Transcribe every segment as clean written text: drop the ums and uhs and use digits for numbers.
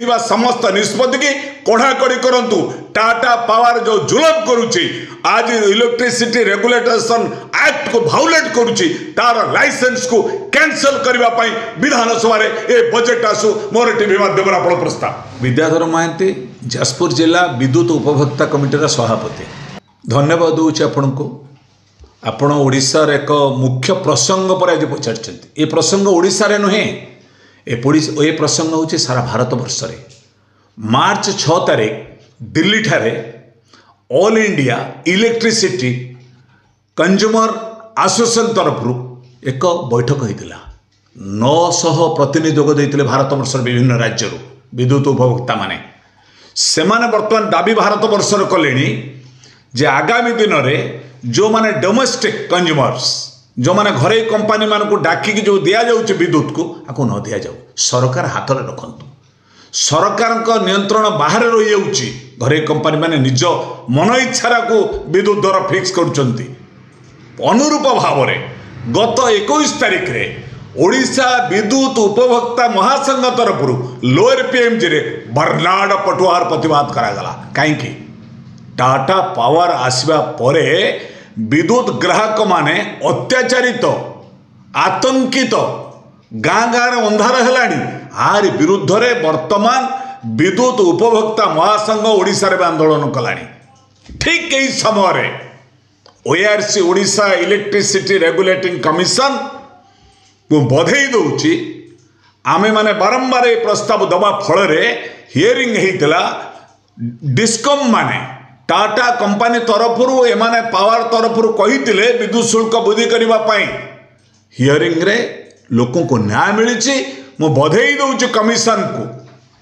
समस्त निष्पत्ति की कड़ाकड़ी करंतु। टाटा पावर जो जुलम करुच्ची आज इलेक्ट्रिसिटी रेगुलेशन एक्ट को भाउलेट करुच्ची तार लाइसेंस को कैंसल करबा पई विधानसभा रे ए बजेट आसु मोर टीवी माध्यम आपण प्रस्ताव। विद्याधर महांती जाजपुर जिला विद्युत उपभोक्ता कमिटीर सभापति धन्यवाद दूचे आपण को। आपण ओडिशार एक मुख्य प्रसंग पर आज पचार ये प्रसंग ओडिशा रे नुहे ए प्रसंग होची सारा भारत वर्ष रे। मार्च 6 तारिख दिल्ली ठारे All India Electricity Consumer Association तरफ एक बैठक होता 900 प्रतिनिधि जोग देते भारत वर्ष विभिन्न राज्य विद्युत उपभोक्ता माने सेमाने वर्तमान दाबी भारत वर्ष कले जे आगामी दिन में जो माने डोमेस्टिक कंज्यूमर्स जो माने घरे कंपनी मान को डाकिक जो दिया जाउछ विद्युत को आपको न दिया जाऊ सरकार हाथ में रखंतु। सरकार का नियंत्रण बाहर रही जाउछि घरे कंपनी माने निज मन इच्छा को विद्युत दर फिक्स करुचंती। अनुरूप भाव में गत 21 तारिख रे ओडिशा विद्युत उपभोक्ता महासंघ तरफ लोअर पीएमजी रे बर्नाड पटुआर प्रतिवाद करागला। कहीं टाटा पावर आसवा परे विद्युत ग्राहक माने अत्याचारित आतंकित गाँ गाँव अंधार है आर विरुद्ध रे वर्तमान विद्युत उपभोक्ता महासंघ ओडिशा रे आंदोलन कलानी। ठीक यही समय ORC Odisha electricity regulating commission को बधई दौची आमे माने बारंबार प्रस्ताव दबा फल हियरिंग होता डिस्कम माने टाटा कंपनी तरफ एमाने पावर तरफ कही विद्युत शुल्क वृद्धि करने हियरिंग रे लोकों को न्याय मिली। मु बधई दौची कमिशन को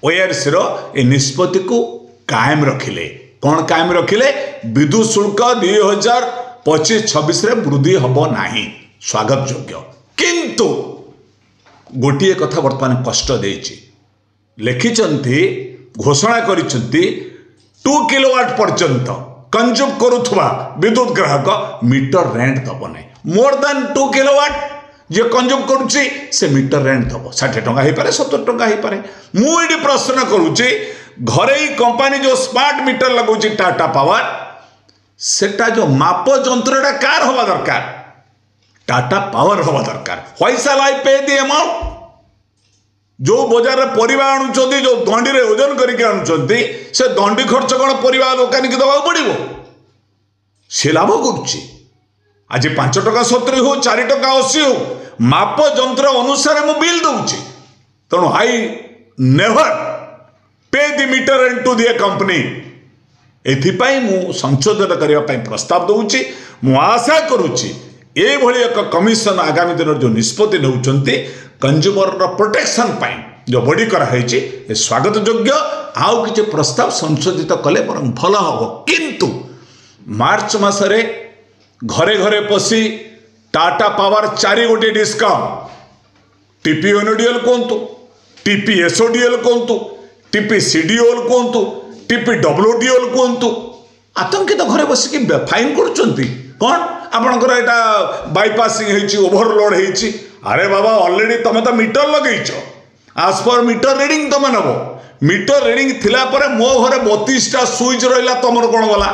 ओआरसी ए निष्पत्ति को कायम रखिले। कौन कायम रखिले? विद्युत शुल्क 2025-26 रे वृद्धि हब नाही स्वागत योग्य। किंतु गोटे कथा वर्तमान कष्ट देछि लिखिचंती घोषणा करिसंती 2 किलोवाट पर्यंत कंज्यूम करुवा विद्युत ग्राहक मीटर रेंट दब ना। मोर देन 2 किलोवाट जे कंज्यूम करुच्ची से मीटर रेंट दब 60 टंका हो पारे 70 टंका हो पारे। मुझे प्रश्न करुच्ची घरे ही कंपनी जो स्मार्ट मीटर लगुच टाटा पावर सेटा जो माप जंत्रटा कार हवा दरकार टाटा पावर हवा दरकार। व्हाई शैल आई पे द अमाउंट? जो बजार में परिवा आणुचंती जो दंडी रे ओजन करके आणुचंती से दंडी खर्च कौन परिवा दुकानी की दबाव पड़ो से लाभ करुच्ची। आज 5 टका 70 हो 4 टका 80 हो माप जंत्र अनुसार मु बिल दूची। तेणु I never pay the meter rent to the company. एथिपाई मु संशोधन करने प्रस्ताव दूची। मु आशा करुच्ची एभली एक कमिशन आगामी दिन जो निष्पत्ति नौचंती कंज्यूमर प्रोटेक्शन पाई जो बॉडी कराई स्वागत योग्य। आउ किसी प्रस्ताव संशोधित कले बर भल हम। किंतु मार्च मासरे घरे घरे पशि टाटा पावर 4 गोटे डिस्काउंट टीपी ओनडीएल कहतु टीपी एसओडीएल कहतु टीपी सीडीओल कहतु टीपी डब्ल्यूडीएल कहतु आतंकित घरे बसिक फाइन करुचंती। कौन आपणकर यहाँ बाईपासिंग ओभरलोड होती? अरे बाबा ऑलरेडी तुम तो मीटर लगेच आज पर मीटर रीडिंग तुम नब मीटर रीडिंग थिला परे मो घरे 32टा स्विच रहा तुम कौन गला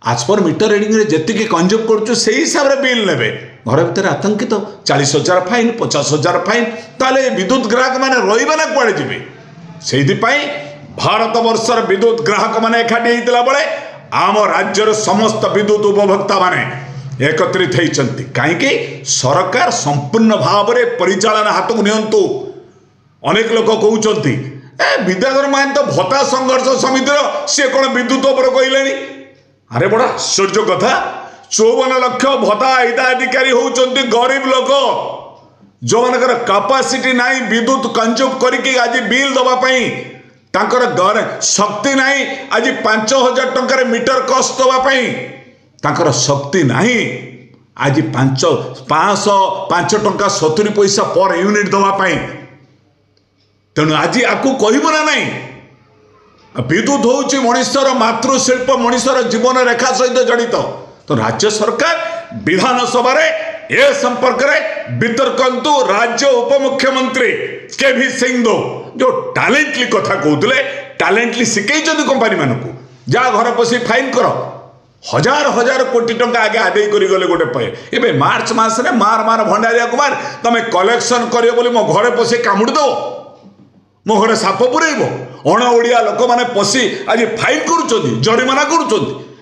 आज पर मीटर रीडिंग रे जेतिके कंज्यूम करुचु से हिसाब रे बिल नेबे। घर भीतर आतंकित 40,000 फाइन 50,000 फाइन ताले विद्युत ग्राहक माने रहिबा ना कुआडे जिबे। सेहि पई भारत वर्षर विद्युत ग्राहक माने एखाटी हेतिला बळे आम राज्यर समस्त विद्युत उपभोक्ता माने एकत्रित होती। कहीं सरकार संपूर्ण भाव में परिचालन हाथ को नियंतु। अनेक लोक कहते विद्याधर महांत भत्ता संघर्ष समितिर सी कौन विद्युत पर कहले? अरे बड़ा आश्चर्य कथा 54 लाख भत्ता हिताधिकारी होती गरीब लोक जो मानकर कैपेसिटी नहीं विद्युत कंज्यूम करके आज बिल दवाई तांकर घर शक्ति नहीं आज 5,000 टंकार मीटर कस्ट दवाई तांकर शक्ति नहीं आज 505 टंका 70 पैसा पर यूनिट दवाई। तेणु आज आपको कहब ना नहीं विद्युत होउची मनुष्यर मातृशिल्प मनुष्यर जीवन रेखा सहित जड़ित। तो राज्य सरकार विधानसभा ए संपर्क में वितर्कंतु राज्य उपमुख्यमंत्री केवी सिंह जो टैलेंटली कथा कहते टैलेंटली शिखई कंपानी मानक जा घर पशि फाइन कर हजार हजार कोटी टंका आगे आदाय कर गले गोटे पे ए मार्च मासरे मार मार भंडारिया कुमार तुम कलेक्शन कर मो घरे पशि कामुड़ दो मो घरे साप पुरेब अण ओडिया लोक मैंने पशि आज फाइन करिमाना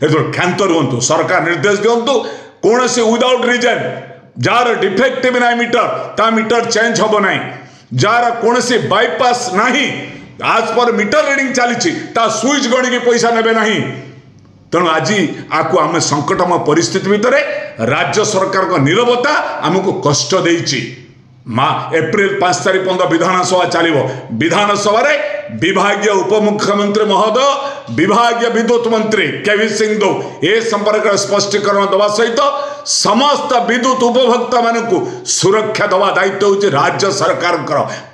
क्षांत रुहतु सरकार निर्देश दिंतु कौन से विदाउट रिजन जार डिफेक्टिव ना मीटर ता मीटर चेंज हम ना जार कौन से बाईपास नहीं आज पर मीटर रीडिंग चली स्विच गणिकी पैसा नेबे नहीं तेणु आज आपको आम संकटमय परिस्थिति भितर राज्य सरकार का नीरवता आमको कष्ट देइछि एप्रिल 5 तारीख पर्यंत विधानसभा चलो विधानसभा विभागीय उपमुख्यमंत्री महोदय विभागीय विद्युत मंत्री केवी सिंह ए संपर्क स्पष्टीकरण दवा सहित समस्त विद्युत उपभोक्ता मानक सुरक्षा दवा दायित्व होची राज्य सरकार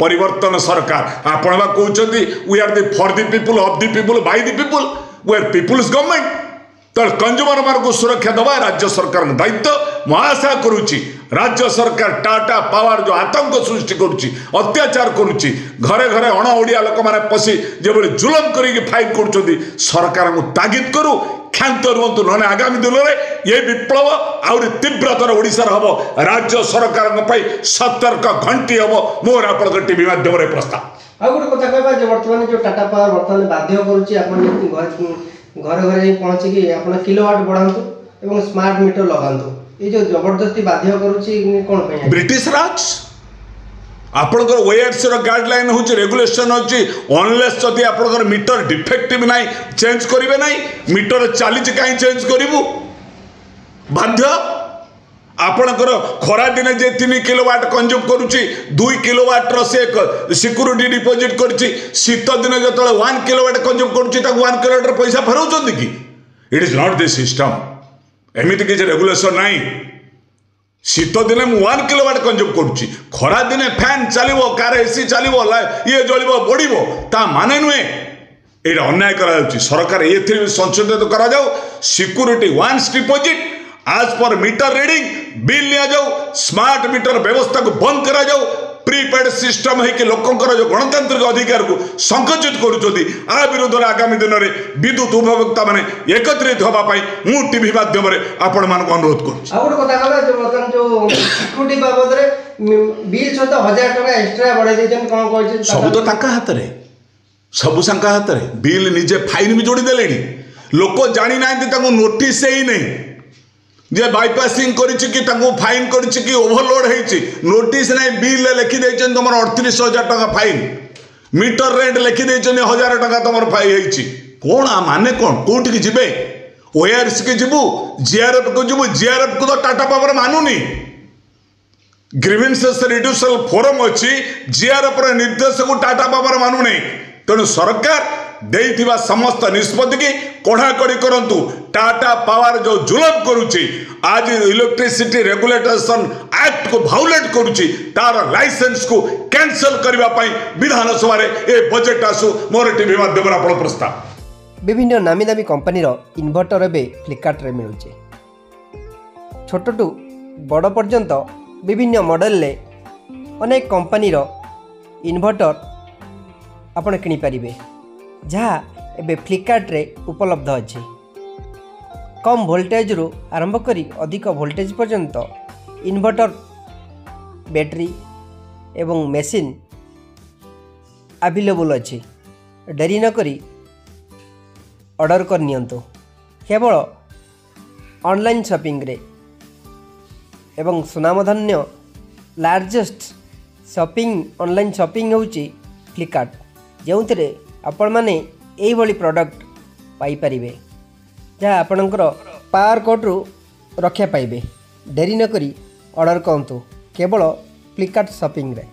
परिवर्तन सरकार आपण कहते we are the for the people of the people by the people we are people's government तो कंज्यूमर मानक सुरक्षा दवा राज्य सरकार दायित्व मैं आशा करुच्ची राज्य सरकार टाटा पावर जो आतंक सृष्टि करुच्ची अत्याचार करुच्ची घरे घरे अण ओडिया लोक मैंने पशि जो जुलम करके फाइन कर सरकार को तागिद करू क्षांत रुहतु ना आगामी दिन में ये विप्लव आउरी तीव्रतर ओडिशार हम राज्य सरकार सतर्क घंटी हम मोर आप टीवी माध्यम प्रस्ताव आ गोटे कथा कहबा जे वर्तमान जो टाटा पावर वर्तमान बाध्य करूची अपन घर घर पहुँची कि आप किलोवाट बढ़ातु एवं स्मार्ट मीटर लगातु ये जो जबरदस्ती बाध्य करूची कौन पे ब्रिटिश राज आपणकर ओएआरसी गाइडलाइन होची रेगुलेशन होची अनलेस जदि आपणकर मीटर डिफेक्टिव नाही चेंज करिवे नाही मीटर चली कहीं चेंज करिवु बाध्य आपणकर खरा दिन जे 3 किलोवाट कंज्यूम करुची 2 किलोवाट रो से सिक्यूरिटी डिपॉजिट करची शीत दिन जतले 1 किलोवाट कंज्यूम करुची ता 1 किलोवाट पैसा फेरउचंदी कि it is not this system एमिति किछ रेगुलेशन नाही शीत दिन मु 1 किलोवाट कंज्यूम करुची खरा दिन फैन चलिवो कार एसी चलिवो ये जलिवो बढिवो ता माने नुए एटा अन्याय करा जाउची सरकार एथि संशोधित करा जाऊ सिक्यूरिटी वन्स डिपॉजिट आज पर मीटर रीडिंग बिल लिया जाऊ स्मार्ट मीटर व्यवस्था को बंद करा जाऊ प्रीपेड सिस्टम है कि लोकंकर जो गणतांत्रिक अधिकार को संकुचित करुचंदी आ विरोध आगामी दिन में विद्युत उपभोक्ता माने एकत्रित होबा पई मु टीवी माध्यम रे आपण मान को अनुरोध करू आ गोटे कथा कहबा जो वर्तमान जो सिक्यूरिटी बाबद रे बिल सहित 1000 टका एक्स्ट्रा बढ़ाई देजन कोन कहै सब तो ताका हाथ रे सब संका हाथ रे बिल निजे फाइन भी जोड़ी देलेनी लोक जानी नांती ताको नोटिस ही नहीं जे बाईपासिंग करिछि कि ताको फाइन करिछि कि ओवरलोड हेछि नोटिस नै बिल लिखि दैछन तमर 38,000 टका फाइन मीटर रेंट लिखि दैछन 1000 टका तमर फाइन हेछि कोन आ माने कोन कोठी कि जिबे ओआरसी के जिबु जीआरएफ को जिबु जीआरएफ को तो टाटा पावर मानुनी ग्रीवेंसेस रिड्यूसल फोरम अछि जीआरएफ रे निर्देश को टाटा पावर मानु नै तेणु सरकार देइथिबा समस्त निष्पत्ति की कड़ाकड़ी करंतु टाटा पावर जो जुलम करुची आज इलेक्ट्रिसिटी रेगुलेशन एक्ट को भाउलेट करुची तार लाइसेंस को कैंसल करबा पई विधानसभा रे ए बजेट आसु मोर टीवी माध्यम रे आपण प्रस्ताव विभिन्न नामी दामी कंपनी इन्वर्टर एवं फ्लिपकार्ट रे मिलुचे छोटू बड़ पर्यंत विभिन्न मॉडल ले अनेक कंपनी इन्वर्टर आपण किनि परिबे जहाँ एबे फ्लिपकार्ट रे उपलब्ध अछि कम वोल्टेज रु आरंभ करी अधिक वोल्टेज पर्यंत इन्वर्टर बैटरी एवं मेसिन अवेलेबल अछि डेरी न करी ऑर्डर कर नियंतु केवल ऑनलाइन शॉपिंग रे एवं सुनामधन्य लार्जेस्ट शॉपिंग ऑनलाइन शॉपिंग होची फ्लिपकार्ट जो आपण मैंने यही प्रोडक्ट पाइपर जहाँ आपणकर पावर कोड रु रक्षा पाइबे डेरी न करी ऑर्डर करंतु केवल फ्लिपकार्ट शॉपिंग रे।